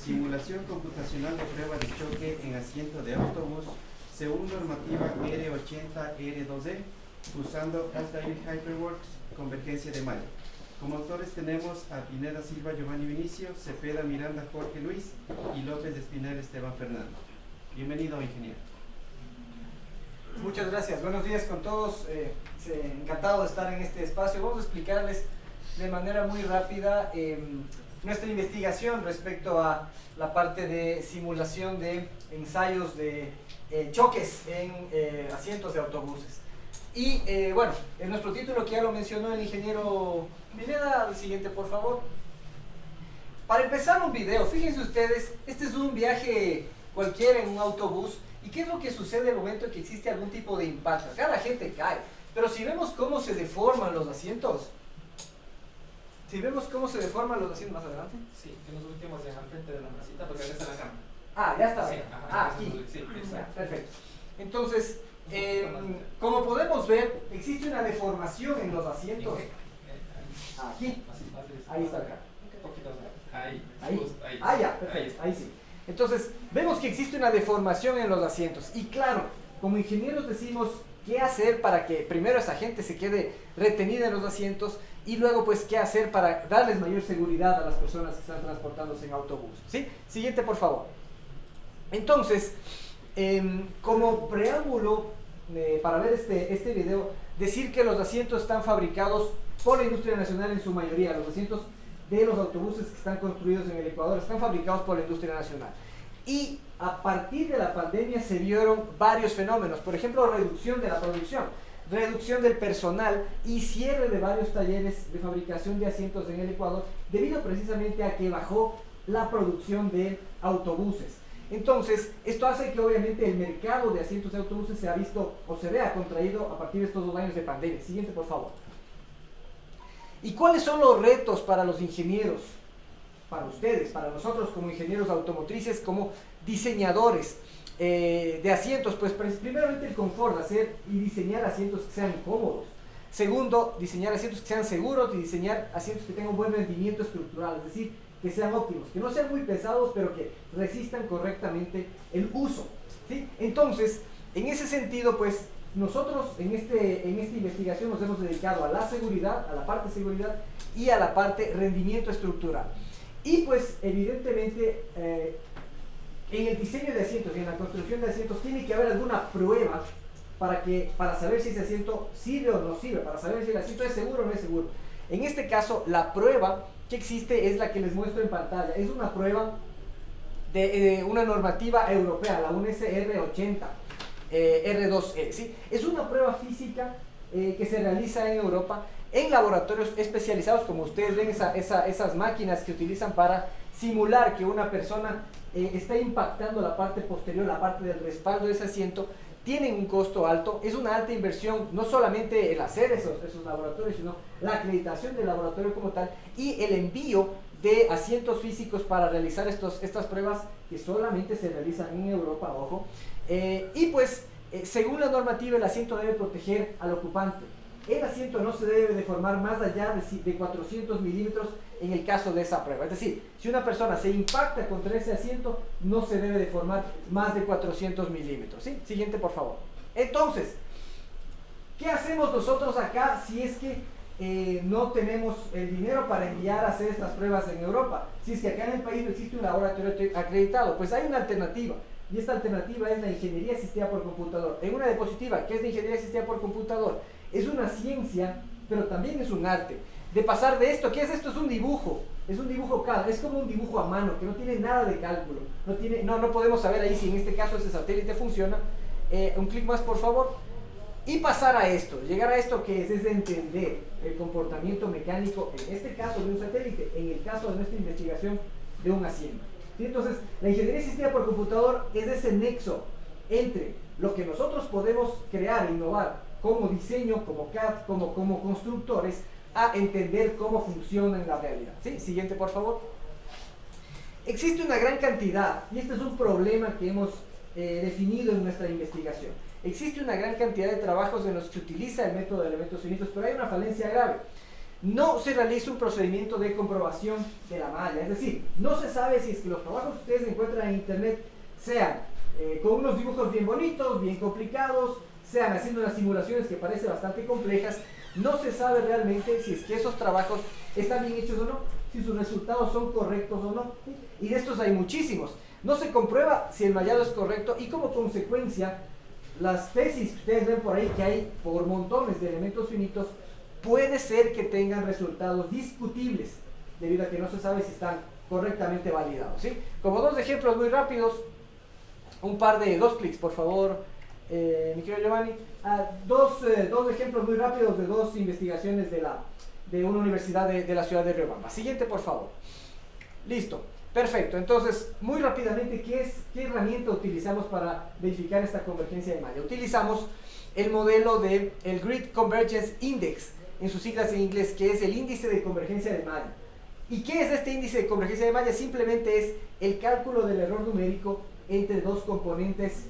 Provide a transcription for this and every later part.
simulación computacional de prueba de choque en asiento de autobús según normativa R80R2E usando Altair Hyperworks Convergencia de Maya. Como autores tenemos a Pineda Silva Giovanni Vinicio, Cepeda Miranda Jorge Luis y López de Espinal Esteban Fernando. Bienvenido, ingeniero. Muchas gracias, buenos días con todos, encantado de estar en este espacio. Vamos a explicarles de manera muy rápida nuestra investigación respecto a la parte de simulación de ensayos de choques en asientos de autobuses. Y bueno, en nuestro título, que ya lo mencionó el ingeniero Pineda, al siguiente por favor. Para empezar un video, fíjense ustedes, este es un viaje cualquiera en un autobús. ¿Y qué es lo que sucede al momento en que existe algún tipo de impacto? Acá la gente cae, pero si vemos cómo se deforman los asientos, más adelante. Sí, que nos ubiquemos al frente de la mesita porque acá está la cama. Ah, ya está. Sí, Aquí. Sí, exacto. Perfecto. Entonces, como podemos ver, existe una deformación en los asientos. Aquí. Ahí está acá. Un poquito más. Ahí. Ahí. Justo ahí. Ah, ya, perfecto. Ahí sí. Entonces, vemos que existe una deformación en los asientos. Y claro, como ingenieros decimos qué hacer para que primero esa gente se quede retenida en los asientos y luego pues qué hacer para darles mayor seguridad a las personas que están transportándose en autobús. ¿Sí? Siguiente, por favor. Entonces, como preámbulo para ver este video, decir que los asientos están fabricados por la industria nacional en su mayoría. Los asientos de los autobuses que están construidos en el Ecuador están fabricados por la industria nacional. Y a partir de la pandemia se vieron varios fenómenos, por ejemplo, reducción de la producción, reducción del personal y cierre de varios talleres de fabricación de asientos en el Ecuador, debido precisamente a que bajó la producción de autobuses. Entonces, esto hace que obviamente el mercado de asientos de autobuses se ha visto o se vea contraído a partir de estos 2 años de pandemia. Siguiente, por favor. ¿Y cuáles son los retos para los ingenieros? Para ustedes, para nosotros como ingenieros automotrices, como diseñadores de asientos. Pues primeramente el confort, hacer y diseñar asientos que sean cómodos. Segundo, diseñar asientos que sean seguros y diseñar asientos que tengan un buen rendimiento estructural, es decir, que sean óptimos, que no sean muy pesados, pero que resistan correctamente el uso, ¿sí? Entonces, en ese sentido, pues, nosotros en esta investigación nos hemos dedicado a la seguridad, a la parte de seguridad y a la parte rendimiento estructural. Y pues, evidentemente, en el diseño de asientos y en la construcción de asientos tiene que haber alguna prueba para saber si ese asiento sirve o no sirve, para saber si el asiento es seguro o no es seguro. En este caso, la prueba que existe es la que les muestro en pantalla. Es una prueba de una normativa europea, la UNES R80 R2E, ¿sí? Es una prueba física que se realiza en Europa en laboratorios especializados, como ustedes ven, esas máquinas que utilizan para simular que una persona está impactando la parte posterior, la parte del respaldo de ese asiento. Tienen un costo alto, es una alta inversión, no solamente el hacer esos laboratorios, sino la acreditación del laboratorio como tal y el envío de asientos físicos para realizar estas pruebas que solamente se realizan en Europa, ojo. Y pues, según la normativa, el asiento debe proteger al ocupante. El asiento no se debe deformar más allá de 400 milímetros en el caso de esa prueba. Es decir, si una persona se impacta contra ese asiento, no se debe deformar más de 400 milímetros. ¿Sí? Siguiente, por favor. Entonces, ¿qué hacemos nosotros acá si es que no tenemos el dinero para enviar a hacer estas pruebas en Europa? Si es que acá en el país no existe un laboratorio acreditado, pues hay una alternativa. Y esta alternativa es la ingeniería asistida por computador. En una diapositiva, ¿qué es la ingeniería asistida por computador? Es una ciencia, pero también es un arte. De pasar de esto, ¿qué es esto? Es un dibujo CAD, es como un dibujo a mano, que no tiene nada de cálculo. No podemos saber ahí si en este caso ese satélite funciona. Un clic más, por favor. Y pasar a esto, llegar a esto que es entender el comportamiento mecánico, en este caso de un satélite, en el caso de nuestra investigación de un asiento. ¿Sí? Entonces, la ingeniería asistida por computador es ese nexo entre lo que nosotros podemos crear e innovar como diseño, como CAD, como constructores, a entender cómo funciona en la realidad. ¿Sí? Siguiente, por favor. Existe una gran cantidad, y este es un problema que hemos definido en nuestra investigación. Existe una gran cantidad de trabajos en los que se utiliza el método de elementos finitos, pero hay una falencia grave. no se realiza un procedimiento de comprobación de la malla. Es decir, no se sabe si es que los trabajos que ustedes encuentran en internet sean con unos dibujos bien bonitos, bien complicados, sean haciendo unas simulaciones que parecen bastante complejas. No se sabe realmente si es que esos trabajos están bien hechos o no, si sus resultados son correctos o no. Y de estos hay muchísimos. No se comprueba si el mallado es correcto y como consecuencia, las tesis que ustedes ven por ahí, que hay por montones de elementos finitos, puede ser que tengan resultados discutibles, debido a que no se sabe si están correctamente validados, ¿sí? Como dos ejemplos muy rápidos, dos clics por favor, mi querido Giovanni, dos ejemplos muy rápidos de dos investigaciones de una universidad de la ciudad de Riobamba. Siguiente por favor. Listo, perfecto. Entonces, muy rápidamente, ¿qué herramienta utilizamos para verificar esta convergencia de malla? Utilizamos el modelo del Grid Convergence Index, en sus siglas en inglés, que es el índice de convergencia de malla. ¿Y qué es este índice de convergencia de malla? Simplemente es el cálculo del error numérico entre dos componentes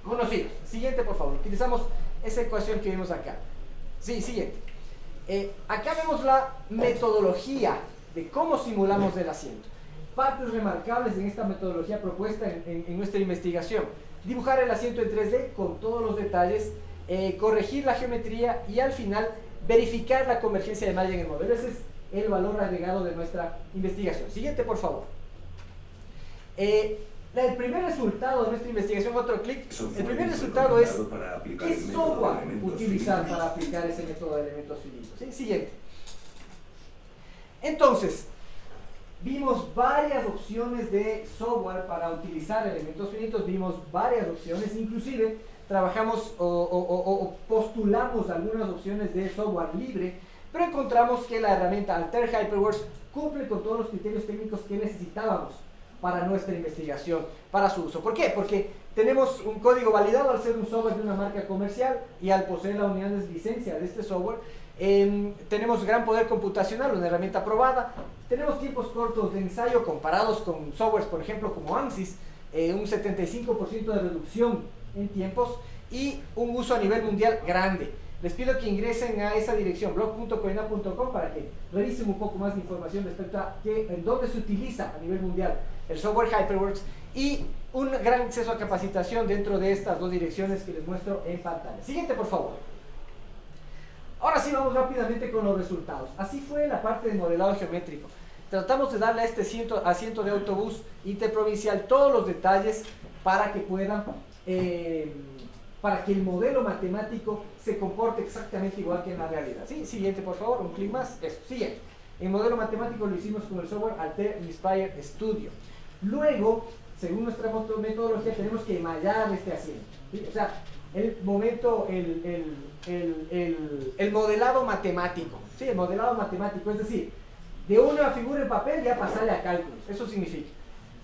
conocidos. Siguiente, por favor. Utilizamos esa ecuación que vimos acá. Sí, siguiente. Acá vemos la metodología de cómo simulamos el asiento. Partes remarcables en esta metodología propuesta en nuestra investigación: dibujar el asiento en 3D con todos los detalles, corregir la geometría y al final verificar la convergencia de malla en el modelo. Ese es el valor agregado de nuestra investigación. Siguiente, por favor. El primer resultado de nuestra investigación, otro clic. El primer resultado es qué software utilizar para aplicar ese método de elementos finitos. ¿Sí? Siguiente. Entonces, vimos varias opciones de software para utilizar elementos finitos, vimos varias opciones, inclusive trabajamos o postulamos algunas opciones de software libre, pero encontramos que la herramienta Altair HyperWorks cumple con todos los criterios técnicos que necesitábamos para nuestra investigación, para su uso. ¿Por qué? Porque tenemos un código validado al ser un software de una marca comercial y al poseer la unidad de licencia de este software. Tenemos gran poder computacional, una herramienta aprobada. Tenemos tiempos cortos de ensayo comparados con softwares, por ejemplo, como ANSYS, un 75% de reducción en tiempos y un uso a nivel mundial grande. Les pido que ingresen a esa dirección, blog.coina.com, para que revisen un poco más de información respecto a en dónde se utiliza a nivel mundial el software HyperWorks y un gran acceso a capacitación dentro de estas dos direcciones que les muestro en pantalla. Siguiente, por favor. Ahora sí, vamos rápidamente con los resultados. Así fue la parte de modelado geométrico. Tratamos de darle a este asiento de autobús interprovincial todos los detalles para que puedan... para que el modelo matemático se comporte exactamente igual que en la realidad. ¿Sí? Siguiente, por favor, un clic más. Eso, siguiente. El modelo matemático lo hicimos con el software Altair Inspire Studio. Luego, según nuestra metodología, tenemos que mallar este asiento. ¿Sí? O sea, el modelado matemático. ¿Sí? El modelado matemático, es decir, de una figura en papel ya pasarle a cálculos. Eso significa.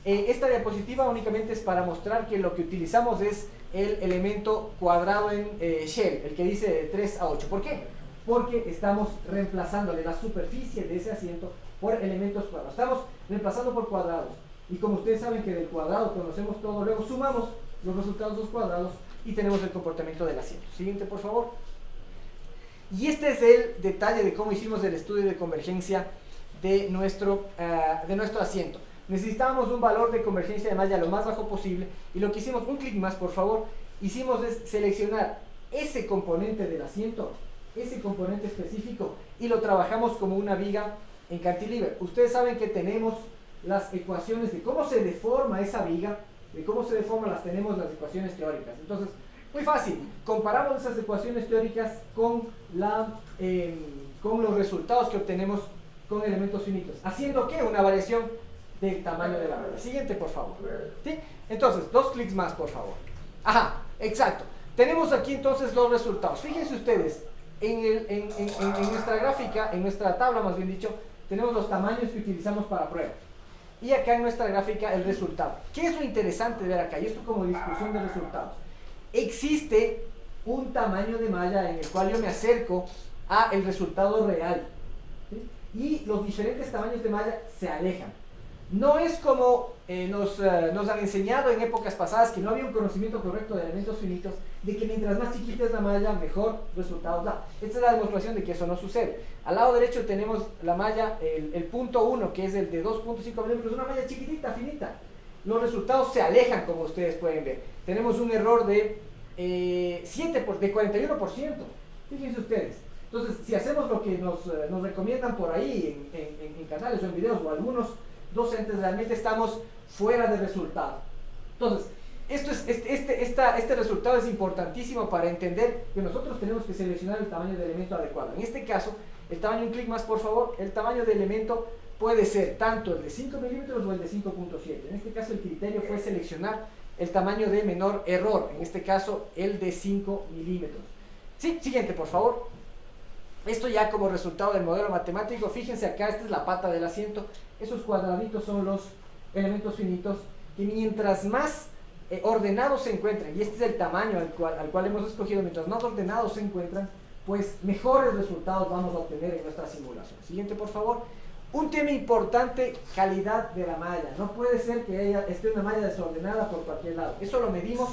Esta diapositiva únicamente es para mostrar que lo que utilizamos es el elemento cuadrado en shell, el que dice de 3 a 8. ¿Por qué? Porque estamos reemplazándole la superficie de ese asiento por elementos cuadrados. Estamos reemplazando por cuadrados. Y como ustedes saben que del cuadrado conocemos todo, luego sumamos los resultados de los cuadrados y tenemos el comportamiento del asiento. Siguiente, por favor. Y este es el detalle de cómo hicimos el estudio de convergencia de nuestro asiento. Necesitábamos un valor de convergencia de malla lo más bajo posible y lo que hicimos, un clic más por favor, hicimos es seleccionar ese componente del asiento, ese componente específico, y lo trabajamos como una viga en cantilever. Ustedes saben que tenemos las ecuaciones de cómo se deforma esa viga, de cómo se deforma, las tenemos las ecuaciones teóricas. Entonces, muy fácil, comparamos esas ecuaciones teóricas con los resultados que obtenemos con elementos finitos. ¿Haciendo qué? Una variación del tamaño de la rueda. Siguiente, por favor. ¿Sí? Entonces, dos clics más, por favor. Ajá, exacto. Tenemos aquí entonces los resultados. Fíjense ustedes, en nuestra gráfica, en nuestra tabla más bien dicho, tenemos los tamaños que utilizamos para prueba. Y acá en nuestra gráfica el resultado. ¿Qué es lo interesante de ver acá? Y esto como discusión de resultados. Existe un tamaño de malla en el cual yo me acerco a el resultado real. ¿Sí? Y los diferentes tamaños de malla se alejan. No es como nos han enseñado en épocas pasadas, que no había un conocimiento correcto de elementos finitos, de que mientras más chiquita es la malla, mejor resultados da. Esta es la demostración de que eso no sucede. Al lado derecho tenemos la malla, el punto 1, que es el de 2.5 milímetros, una malla chiquitita, finita. Los resultados se alejan, como ustedes pueden ver. Tenemos un error de 41%. Fíjense ustedes. Entonces, si hacemos lo que nos recomiendan por ahí en canales o en videos o algunos docentes, realmente estamos fuera de resultado. Entonces, este resultado es importantísimo para entender que nosotros tenemos que seleccionar el tamaño de elemento adecuado. En este caso, el tamaño, un clic más por favor, el tamaño de elemento puede ser tanto el de 5 milímetros o el de 5.7. En este caso el criterio fue seleccionar el tamaño de menor error, en este caso el de 5 milímetros. Sí, siguiente por favor. Esto ya como resultado del modelo matemático, fíjense acá, esta es la pata del asiento, esos cuadraditos son los elementos finitos que mientras más ordenados se encuentran, y este es el tamaño al cual hemos escogido, mientras más ordenados se encuentran, pues mejores resultados vamos a obtener en nuestra simulación. Siguiente por favor. Un tema importante, calidad de la malla. No puede ser que esté una malla desordenada por cualquier lado. Eso lo medimos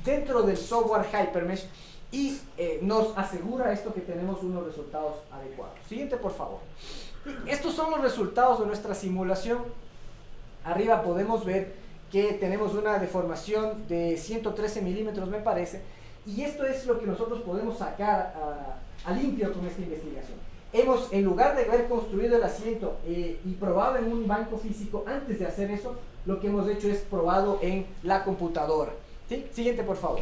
dentro del software HyperMesh y nos asegura esto que tenemos unos resultados adecuados. Siguiente por favor. Estos son los resultados de nuestra simulación. Arriba podemos ver que tenemos una deformación de 113 milímetros me parece, y esto es lo que nosotros podemos sacar a limpio con esta investigación. Hemos, en lugar de haber construido el asiento y probado en un banco físico, antes de hacer eso, lo que hemos hecho es probado en la computadora. ¿Sí? Siguiente por favor.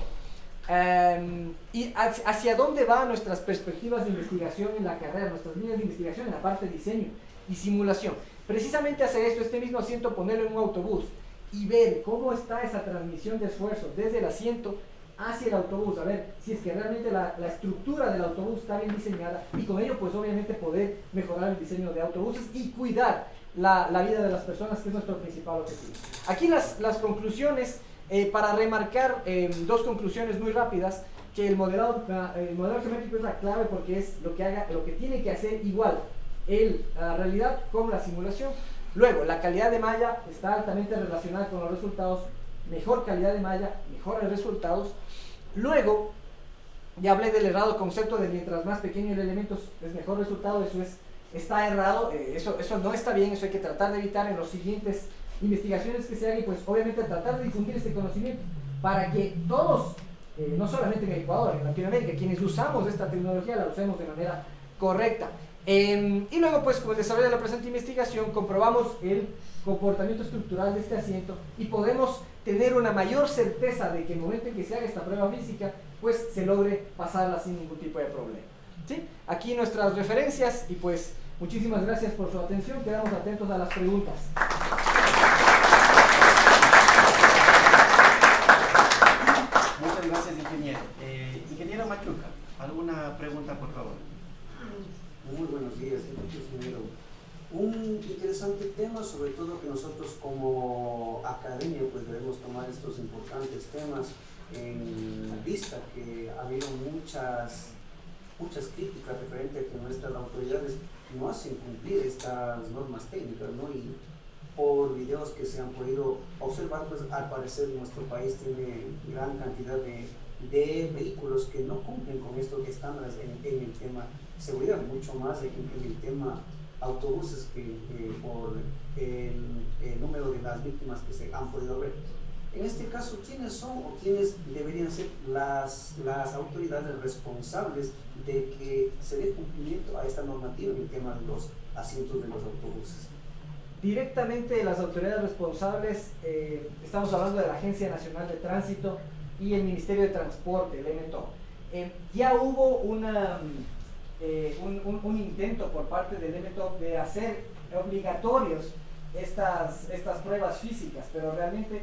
Y hacia dónde van nuestras perspectivas de investigación en la carrera, nuestras líneas de investigación en la parte de diseño y simulación. Precisamente hacer esto, este mismo asiento, ponerlo en un autobús y ver cómo está esa transmisión de esfuerzo desde el asiento hacia el autobús, a ver si es que realmente la estructura del autobús está bien diseñada, y con ello pues obviamente poder mejorar el diseño de autobuses y cuidar la vida de las personas, que es nuestro principal objetivo. Aquí las conclusiones, para remarcar dos conclusiones muy rápidas, que el modelo geométrico es la clave porque es lo que tiene que hacer igual la realidad con la simulación. Luego, la calidad de malla está altamente relacionada con los resultados. Mejor calidad de malla, mejores resultados. Luego, ya hablé del errado concepto de mientras más pequeño el elemento es mejor resultado. Eso está errado, eso no está bien, eso hay que tratar de evitar en las siguientes investigaciones que se hagan, y pues obviamente tratar de difundir este conocimiento para que todos, no solamente en Ecuador, en Latinoamérica, quienes usamos esta tecnología la usemos de manera correcta. Y luego pues con el desarrollo de la presente investigación comprobamos el comportamiento estructural de este asiento y podemos tener una mayor certeza de que en el momento en que se haga esta prueba física pues se logre pasarla sin ningún tipo de problema. ¿Sí? Aquí nuestras referencias, y pues muchísimas gracias por su atención, quedamos atentos a las preguntas. Muchas gracias, ingeniero. Ingeniero Machuca, ¿alguna pregunta por favor? Muy buenos días, ingeniero. Un interesante tema, sobre todo que nosotros como academia pues debemos tomar estos importantes temas en vista que ha habido muchas críticas referente a que nuestras autoridades no hacen cumplir estas normas técnicas, ¿no? Y por videos que se han podido observar, pues al parecer nuestro país tiene gran cantidad de vehículos que no cumplen con estos estándares en el tema seguridad, mucho más en el tema autobuses, que por el número de las víctimas que se han podido ver. En este caso, ¿quiénes son o quiénes deberían ser las autoridades responsables de que se dé cumplimiento a esta normativa en el tema de los asientos de los autobuses? Directamente las autoridades responsables, estamos hablando de la Agencia Nacional de Tránsito y el Ministerio de Transporte, el MTO. Ya hubo un intento por parte del MTO de hacer obligatorios estas pruebas físicas, pero realmente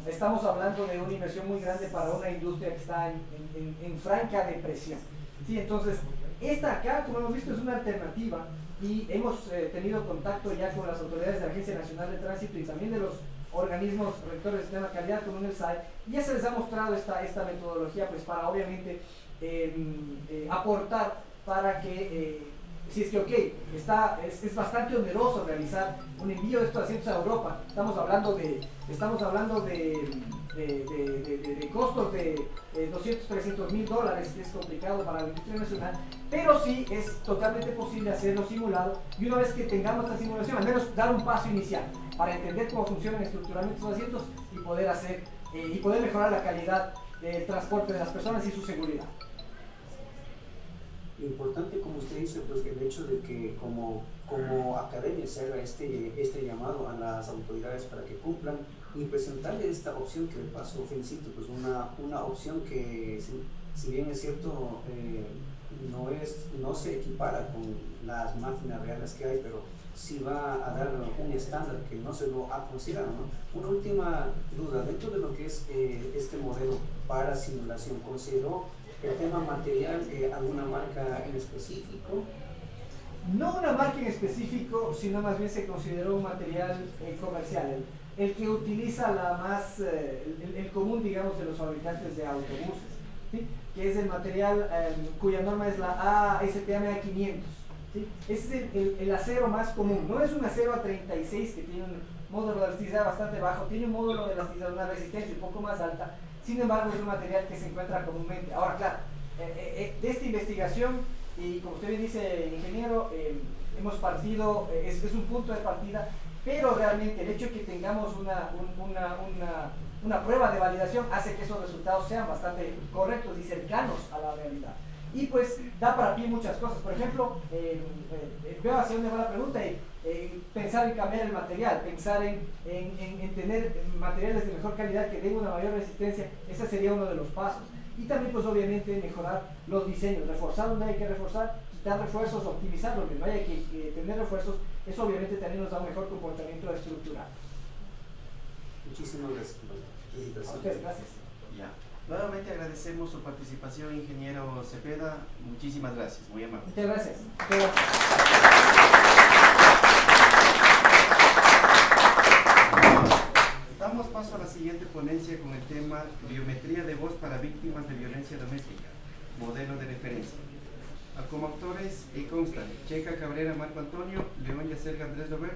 estamos hablando de una inversión muy grande para una industria que está en franca depresión. Sí, entonces, esta acá, como hemos visto, es una alternativa, y hemos tenido contacto ya con las autoridades de la Agencia Nacional de Tránsito y también de los organismos rectores del sistema de calidad, como el SAE, y ya se les ha mostrado esta metodología pues para obviamente aportar para que si es que, ok, es bastante oneroso realizar un envío de estos asientos a Europa. Estamos hablando de costos de 200, 300 mil dólares, que es complicado para la industria nacional, pero sí es totalmente posible hacerlo simulado, y una vez que tengamos esta simulación, al menos dar un paso inicial para entender cómo funcionan estructuralmente estos asientos y poder hacer y poder mejorar la calidad del transporte de las personas y su seguridad. Lo importante, como usted dice, pues el hecho de que como academia se haga este llamado a las autoridades para que cumplan y presentarle esta opción que de paso felicito, pues una opción que si bien es cierto no se equipara con las máquinas reales que hay, pero sí va a dar un estándar que no se lo ha considerado, ¿no? Una última duda, dentro de lo que es este modelo para simulación, ¿consideró el tema material alguna marca en específico? No una marca en específico, sino más bien se consideró un material comercial, el que utiliza el común, digamos, de los fabricantes de autobuses, ¿sí? Que es el material cuya norma es la ASTM A500. ¿Sí? Ese es el acero más común, no es un acero A36 que tiene un módulo de elasticidad bastante bajo, tiene un módulo de elasticidad, una resistencia un poco más alta, sin embargo es un material que se encuentra comúnmente. Ahora, claro, de esta investigación, y como usted bien dice, ingeniero, hemos partido, es un punto de partida, pero realmente el hecho de que tengamos una prueba de validación hace que esos resultados sean bastante correctos y cercanos a la realidad. Y pues da para pie muchas cosas. Por ejemplo, veo hacia dónde va la pregunta, pensar en cambiar el material, pensar en tener materiales de mejor calidad que den una mayor resistencia, ese sería uno de los pasos. Y también pues obviamente mejorar los diseños, reforzar donde hay que reforzar, quitar refuerzos, optimizar donde no haya que tener refuerzos, eso obviamente también nos da un mejor comportamiento estructural. Muchísimas gracias. A ustedes, gracias. Ya. Nuevamente agradecemos su participación, ingeniero Cepeda. Muchísimas gracias, muy amable. Muchas gracias. Muchas gracias. Damos paso a la siguiente ponencia con el tema Biometría de voz para víctimas de violencia doméstica, modelo de referencia. Como autores constan Checa Cabrera, Marco Antonio, León Yacerga, Andrés Roberto.